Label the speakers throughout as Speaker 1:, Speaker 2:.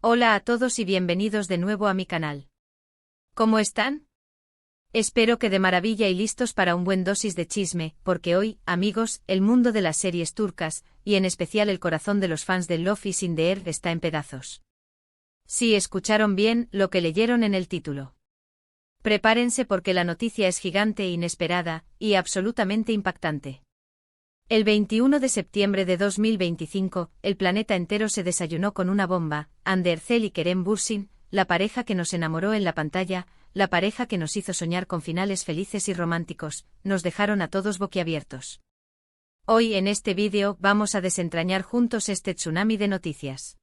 Speaker 1: Hola a todos y bienvenidos de nuevo a mi canal. ¿Cómo están? Espero que de maravilla y listos para un buen dosis de chisme, porque hoy, amigos, el mundo de las series turcas, y en especial el corazón de los fans de Love is in the Air está en pedazos. Sí, escucharon bien lo que leyeron en el título. Prepárense porque la noticia es gigante e inesperada, y absolutamente impactante. El 21 de septiembre de 2025, el planeta entero se desayunó con una bomba. Hande Erçel y Kerem Bürsin, la pareja que nos enamoró en la pantalla, la pareja que nos hizo soñar con finales felices y románticos, nos dejaron a todos boquiabiertos. Hoy en este vídeo vamos a desentrañar juntos este tsunami de noticias.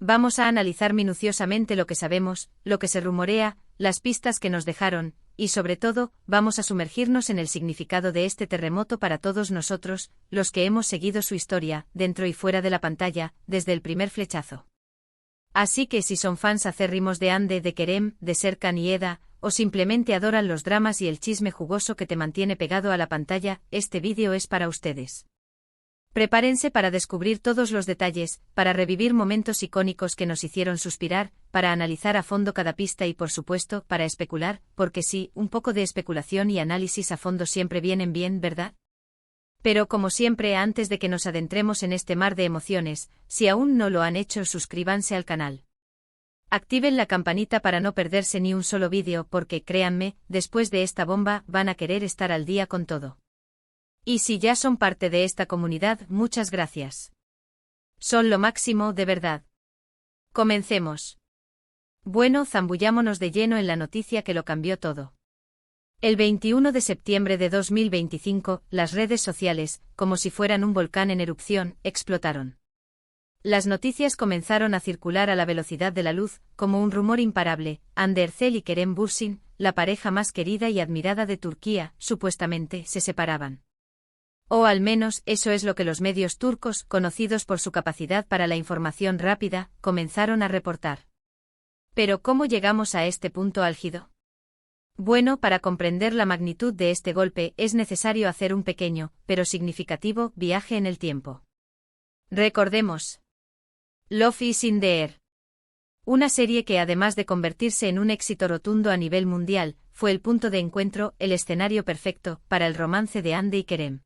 Speaker 1: Vamos a analizar minuciosamente lo que sabemos, lo que se rumorea, las pistas que nos dejaron, y sobre todo, vamos a sumergirnos en el significado de este terremoto para todos nosotros, los que hemos seguido su historia, dentro y fuera de la pantalla, desde el primer flechazo. Así que si son fans acérrimos de Hande, de Kerem, de Serkan y Eda, o simplemente adoran los dramas y el chisme jugoso que te mantiene pegado a la pantalla, este vídeo es para ustedes. Prepárense para descubrir todos los detalles, para revivir momentos icónicos que nos hicieron suspirar, para analizar a fondo cada pista y por supuesto, para especular, porque sí, un poco de especulación y análisis a fondo siempre vienen bien, ¿verdad? Pero como siempre, antes de que nos adentremos en este mar de emociones, si aún no lo han hecho, suscríbanse al canal. Activen la campanita para no perderse ni un solo vídeo porque, créanme, después de esta bomba, van a querer estar al día con todo. Y si ya son parte de esta comunidad, muchas gracias. Son lo máximo, de verdad. Comencemos. Bueno, zambullámonos de lleno en la noticia que lo cambió todo. El 21 de septiembre de 2025, las redes sociales, como si fueran un volcán en erupción, explotaron. Las noticias comenzaron a circular a la velocidad de la luz, como un rumor imparable. Hande Erçel y Kerem Bürsin, la pareja más querida y admirada de Turquía, supuestamente, se separaban. O al menos eso es lo que los medios turcos, conocidos por su capacidad para la información rápida, comenzaron a reportar. Pero ¿cómo llegamos a este punto álgido? Bueno, para comprender la magnitud de este golpe es necesario hacer un pequeño, pero significativo, viaje en el tiempo. Recordemos. Love is in the Air. Una serie que además de convertirse en un éxito rotundo a nivel mundial, fue el punto de encuentro, el escenario perfecto, para el romance de Hande y Kerem.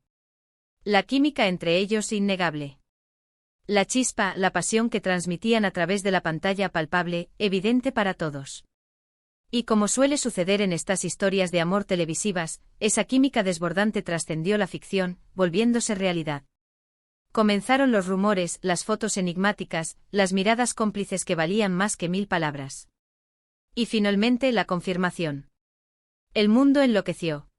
Speaker 1: La química entre ellos innegable. La chispa, la pasión que transmitían a través de la pantalla palpable, evidente para todos. Y como suele suceder en estas historias de amor televisivas, esa química desbordante trascendió la ficción, volviéndose realidad. Comenzaron los rumores, las fotos enigmáticas, las miradas cómplices que valían más que 1000 palabras. Y finalmente la confirmación. El mundo enloqueció.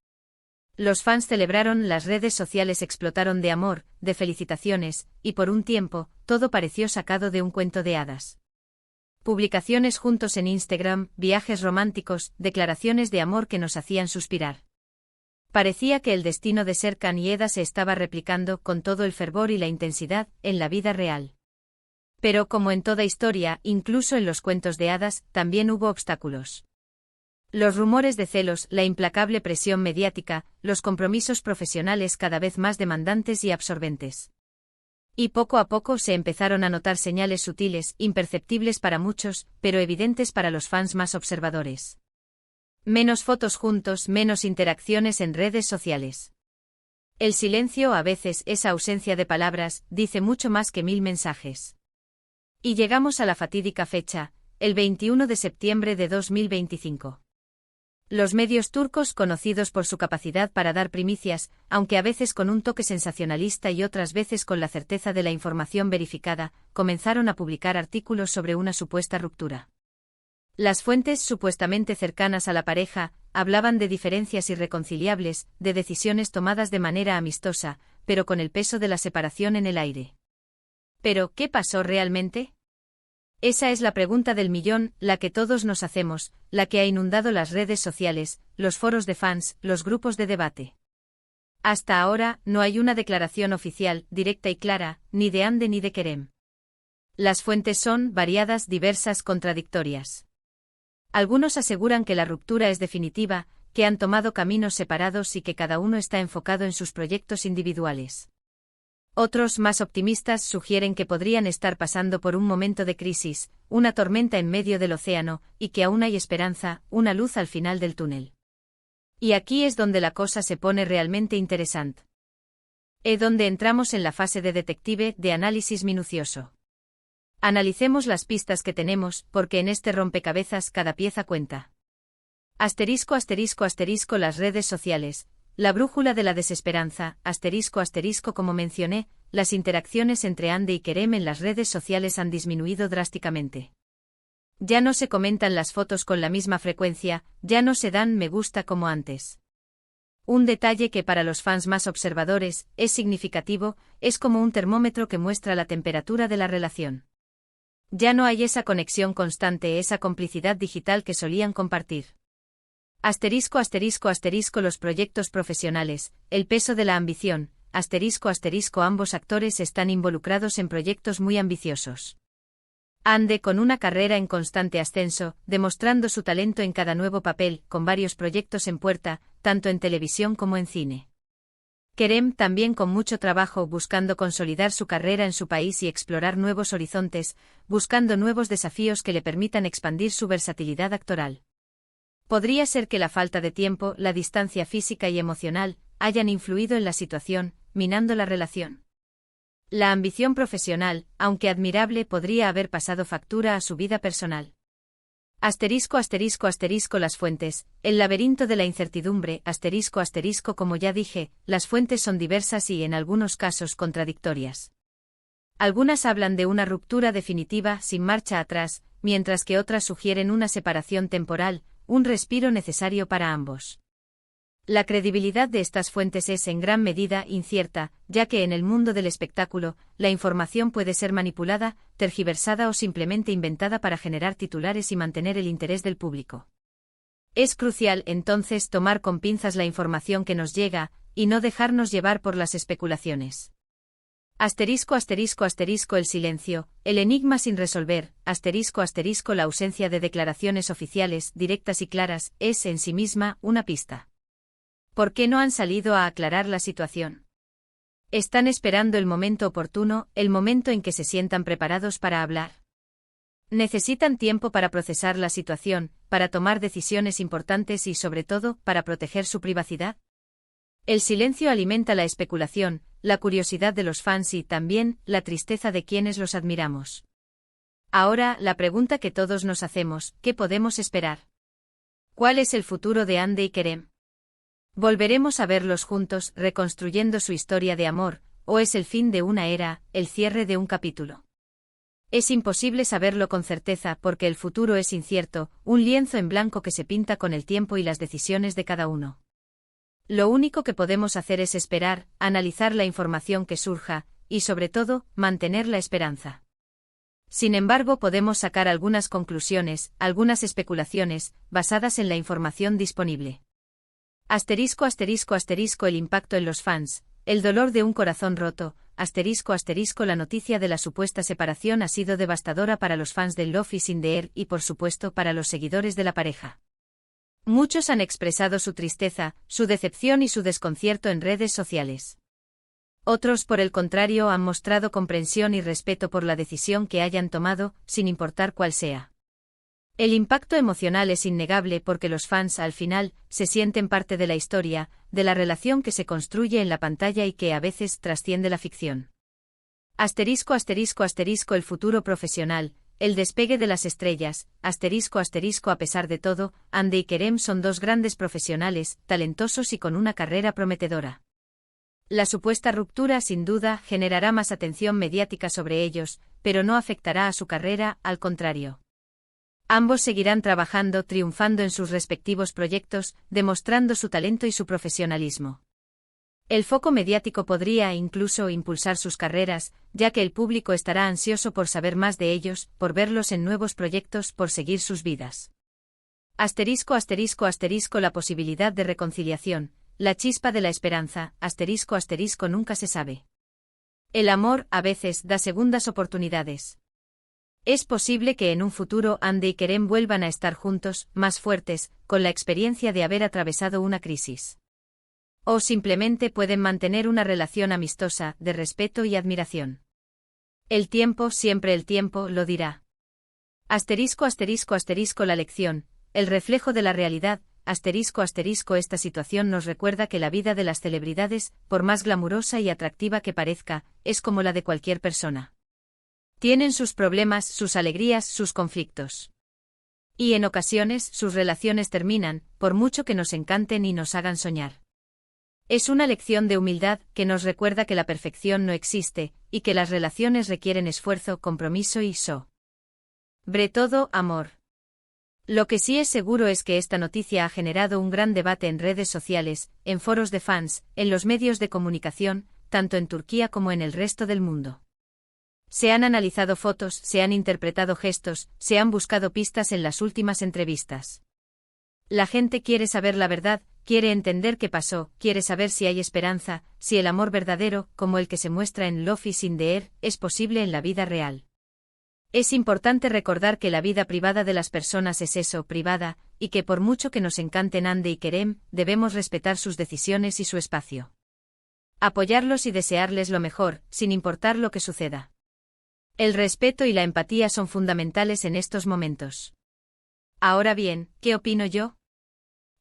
Speaker 1: Los fans celebraron, las redes sociales explotaron de amor, de felicitaciones, y por un tiempo, todo pareció sacado de un cuento de hadas. Publicaciones juntos en Instagram, viajes románticos, declaraciones de amor que nos hacían suspirar. Parecía que el destino de Serkan y Eda se estaba replicando con todo el fervor y la intensidad en la vida real. Pero como en toda historia, incluso en los cuentos de hadas, también hubo obstáculos. Los rumores de celos, la implacable presión mediática, los compromisos profesionales cada vez más demandantes y absorbentes. Y poco a poco se empezaron a notar señales sutiles, imperceptibles para muchos, pero evidentes para los fans más observadores. Menos fotos juntos, menos interacciones en redes sociales. El silencio, a veces esa ausencia de palabras, dice mucho más que 1000 mensajes. Y llegamos a la fatídica fecha, el 21 de septiembre de 2025. Los medios turcos, conocidos por su capacidad para dar primicias, aunque a veces con un toque sensacionalista y otras veces con la certeza de la información verificada, comenzaron a publicar artículos sobre una supuesta ruptura. Las fuentes supuestamente cercanas a la pareja hablaban de diferencias irreconciliables, de decisiones tomadas de manera amistosa, pero con el peso de la separación en el aire. ¿Pero qué pasó realmente? Esa es la pregunta del millón, la que todos nos hacemos, la que ha inundado las redes sociales, los foros de fans, los grupos de debate. Hasta ahora, no hay una declaración oficial, directa y clara, ni de Hande ni de Kerem. Las fuentes son variadas, diversas, contradictorias. Algunos aseguran que la ruptura es definitiva, que han tomado caminos separados y que cada uno está enfocado en sus proyectos individuales. Otros, más optimistas, sugieren que podrían estar pasando por un momento de crisis, una tormenta en medio del océano, y que aún hay esperanza, una luz al final del túnel. Y aquí es donde la cosa se pone realmente interesante. Es donde entramos en la fase de detective, de análisis minucioso. Analicemos las pistas que tenemos, porque en este rompecabezas cada pieza cuenta. Asterisco asterisco asterisco las redes sociales, la brújula de la desesperanza, asterisco asterisco como mencioné, las interacciones entre Andy y Kerem en las redes sociales han disminuido drásticamente. Ya no se comentan las fotos con la misma frecuencia, ya no se dan me gusta como antes. Un detalle que para los fans más observadores es significativo, es como un termómetro que muestra la temperatura de la relación. Ya no hay esa conexión constante, esa complicidad digital que solían compartir. Asterisco asterisco asterisco los proyectos profesionales, el peso de la ambición, asterisco asterisco ambos actores están involucrados en proyectos muy ambiciosos. Ande con una carrera en constante ascenso, demostrando su talento en cada nuevo papel, con varios proyectos en puerta, tanto en televisión como en cine. Kerem también con mucho trabajo buscando consolidar su carrera en su país y explorar nuevos horizontes, buscando nuevos desafíos que le permitan expandir su versatilidad actoral. Podría ser que la falta de tiempo, la distancia física y emocional, hayan influido en la situación, minando la relación. La ambición profesional, aunque admirable, podría haber pasado factura a su vida personal. Asterisco asterisco asterisco las fuentes, el laberinto de la incertidumbre, asterisco asterisco como ya dije, las fuentes son diversas y en algunos casos contradictorias. Algunas hablan de una ruptura definitiva sin marcha atrás, mientras que otras sugieren una separación temporal, un respiro necesario para ambos. La credibilidad de estas fuentes es en gran medida incierta, ya que en el mundo del espectáculo, la información puede ser manipulada, tergiversada o simplemente inventada para generar titulares y mantener el interés del público. Es crucial, entonces, tomar con pinzas la información que nos llega, y no dejarnos llevar por las especulaciones. Asterisco asterisco asterisco el silencio, el enigma sin resolver, asterisco asterisco la ausencia de declaraciones oficiales, directas y claras, es en sí misma una pista. ¿Por qué no han salido a aclarar la situación? Están esperando el momento oportuno, el momento en que se sientan preparados para hablar. Necesitan tiempo para procesar la situación, para tomar decisiones importantes y sobre todo, para proteger su privacidad. El silencio alimenta la especulación, la curiosidad de los fans y también la tristeza de quienes los admiramos. Ahora, la pregunta que todos nos hacemos, ¿qué podemos esperar? ¿Cuál es el futuro de Ande y Kerem? ¿Volveremos a verlos juntos, reconstruyendo su historia de amor, o es el fin de una era, el cierre de un capítulo? Es imposible saberlo con certeza porque el futuro es incierto, un lienzo en blanco que se pinta con el tiempo y las decisiones de cada uno. Lo único que podemos hacer es esperar, analizar la información que surja, y sobre todo, mantener la esperanza. Sin embargo, podemos sacar algunas conclusiones, algunas especulaciones, basadas en la información disponible. Asterisco asterisco asterisco el impacto en los fans, el dolor de un corazón roto, asterisco asterisco la noticia de la supuesta separación ha sido devastadora para los fans de Love is in the Air y por supuesto para los seguidores de la pareja. Muchos han expresado su tristeza, su decepción y su desconcierto en redes sociales. Otros, por el contrario, han mostrado comprensión y respeto por la decisión que hayan tomado, sin importar cuál sea. El impacto emocional es innegable porque los fans, al final, se sienten parte de la historia, de la relación que se construye en la pantalla y que a veces trasciende la ficción. Asterisco asterisco asterisco el futuro profesional, el despegue de las estrellas, asterisco asterisco a pesar de todo, Ande y Kerem son dos grandes profesionales, talentosos y con una carrera prometedora. La supuesta ruptura sin duda generará más atención mediática sobre ellos, pero no afectará a su carrera, al contrario. Ambos seguirán trabajando, triunfando en sus respectivos proyectos, demostrando su talento y su profesionalismo. El foco mediático podría incluso impulsar sus carreras, ya que el público estará ansioso por saber más de ellos, por verlos en nuevos proyectos, por seguir sus vidas. Asterisco asterisco asterisco la posibilidad de reconciliación, la chispa de la esperanza, asterisco asterisco nunca se sabe. El amor, a veces, da segundas oportunidades. Es posible que en un futuro Ande y Kerem vuelvan a estar juntos, más fuertes, con la experiencia de haber atravesado una crisis. O simplemente pueden mantener una relación amistosa, de respeto y admiración. El tiempo, siempre el tiempo, lo dirá. Asterisco asterisco asterisco la lección, el reflejo de la realidad, asterisco asterisco esta situación nos recuerda que la vida de las celebridades, por más glamurosa y atractiva que parezca, es como la de cualquier persona. Tienen sus problemas, sus alegrías, sus conflictos. Y en ocasiones sus relaciones terminan, por mucho que nos encanten y nos hagan soñar. Es una lección de humildad que nos recuerda que la perfección no existe, y que las relaciones requieren esfuerzo, compromiso y sobre todo, amor. Lo que sí es seguro es que esta noticia ha generado un gran debate en redes sociales, en foros de fans, en los medios de comunicación, tanto en Turquía como en el resto del mundo. Se han analizado fotos, se han interpretado gestos, se han buscado pistas en las últimas entrevistas. La gente quiere saber la verdad, quiere entender qué pasó, quiere saber si hay esperanza, si el amor verdadero, como el que se muestra en Love is in the Air, es posible en la vida real. Es importante recordar que la vida privada de las personas es eso, privada, y que por mucho que nos encanten Hande y Kerem, debemos respetar sus decisiones y su espacio. Apoyarlos y desearles lo mejor, sin importar lo que suceda. El respeto y la empatía son fundamentales en estos momentos. Ahora bien, ¿qué opino yo?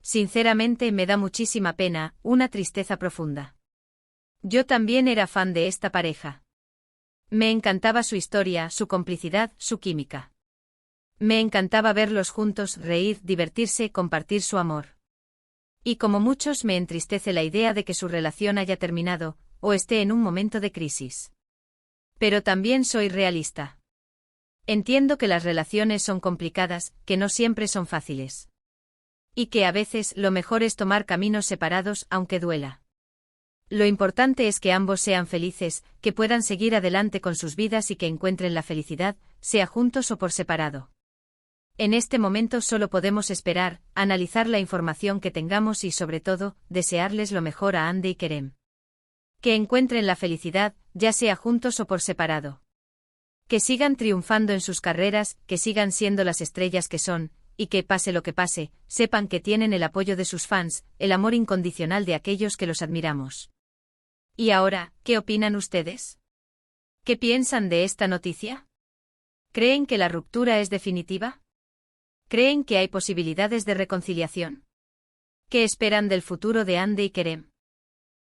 Speaker 1: Sinceramente me da muchísima pena, una tristeza profunda. Yo también era fan de esta pareja. Me encantaba su historia, su complicidad, su química. Me encantaba verlos juntos, reír, divertirse, compartir su amor. Y como muchos me entristece la idea de que su relación haya terminado, o esté en un momento de crisis. Pero también soy realista. Entiendo que las relaciones son complicadas, que no siempre son fáciles. Y que a veces lo mejor es tomar caminos separados aunque duela. Lo importante es que ambos sean felices, que puedan seguir adelante con sus vidas y que encuentren la felicidad, sea juntos o por separado. En este momento solo podemos esperar, analizar la información que tengamos y sobre todo, desearles lo mejor a Hande y Kerem. Que encuentren la felicidad, ya sea juntos o por separado. Que sigan triunfando en sus carreras, que sigan siendo las estrellas que son, y que, pase lo que pase, sepan que tienen el apoyo de sus fans, el amor incondicional de aquellos que los admiramos. ¿Y ahora, qué opinan ustedes? ¿Qué piensan de esta noticia? ¿Creen que la ruptura es definitiva? ¿Creen que hay posibilidades de reconciliación? ¿Qué esperan del futuro de Hande y Kerem?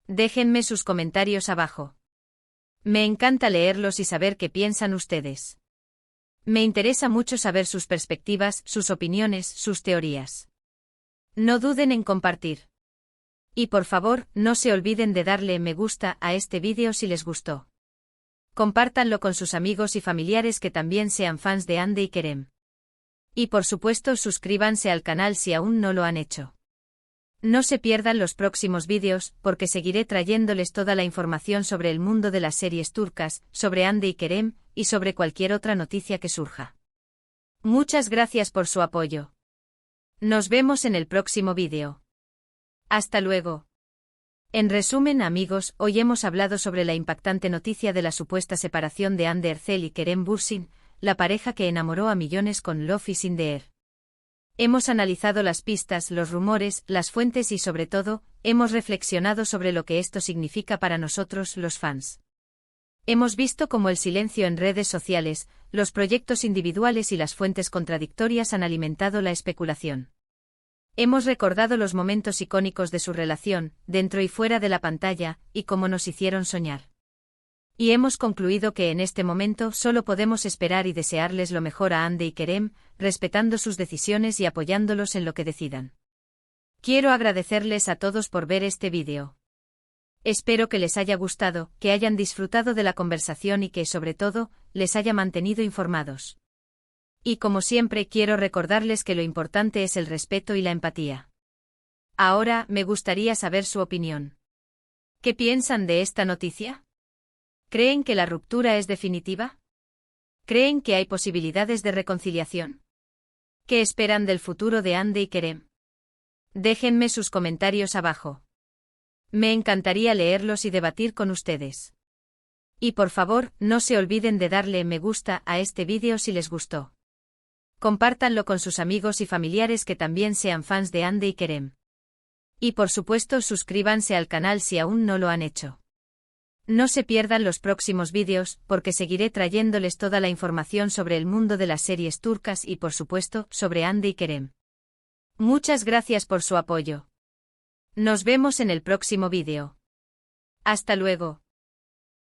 Speaker 1: Déjenme sus comentarios abajo. Me encanta leerlos y saber qué piensan ustedes. Me interesa mucho saber sus perspectivas, sus opiniones, sus teorías. No duden en compartir. Y por favor, no se olviden de darle me gusta a este vídeo si les gustó. Compártanlo con sus amigos y familiares que también sean fans de Hande y Kerem. Y por supuesto suscríbanse al canal si aún no lo han hecho. No se pierdan los próximos vídeos, porque seguiré trayéndoles toda la información sobre el mundo de las series turcas, sobre Hande y Kerem, y sobre cualquier otra noticia que surja. Muchas gracias por su apoyo. Nos vemos en el próximo vídeo. Hasta luego. En resumen, amigos, hoy hemos hablado sobre la impactante noticia de la supuesta separación de Hande Erçel y Kerem Bürsin, la pareja que enamoró a millones con Love is in the Air. Hemos analizado las pistas, los rumores, las fuentes y sobre todo, hemos reflexionado sobre lo que esto significa para nosotros, los fans. Hemos visto cómo el silencio en redes sociales, los proyectos individuales y las fuentes contradictorias han alimentado la especulación. Hemos recordado los momentos icónicos de su relación, dentro y fuera de la pantalla, y cómo nos hicieron soñar. Y hemos concluido que en este momento solo podemos esperar y desearles lo mejor a Hande y Kerem, respetando sus decisiones y apoyándolos en lo que decidan. Quiero agradecerles a todos por ver este vídeo. Espero que les haya gustado, que hayan disfrutado de la conversación y que, sobre todo, les haya mantenido informados. Y como siempre quiero recordarles que lo importante es el respeto y la empatía. Ahora, me gustaría saber su opinión. ¿Qué piensan de esta noticia? ¿Creen que la ruptura es definitiva? ¿Creen que hay posibilidades de reconciliación? ¿Qué esperan del futuro de Hande y Kerem? Déjenme sus comentarios abajo. Me encantaría leerlos y debatir con ustedes. Y por favor, no se olviden de darle me gusta a este vídeo si les gustó. Compártanlo con sus amigos y familiares que también sean fans de Hande y Kerem. Y por supuesto suscríbanse al canal si aún no lo han hecho. No se pierdan los próximos vídeos, porque seguiré trayéndoles toda la información sobre el mundo de las series turcas y por supuesto, sobre Hande y Kerem. Muchas gracias por su apoyo. Nos vemos en el próximo vídeo. Hasta luego.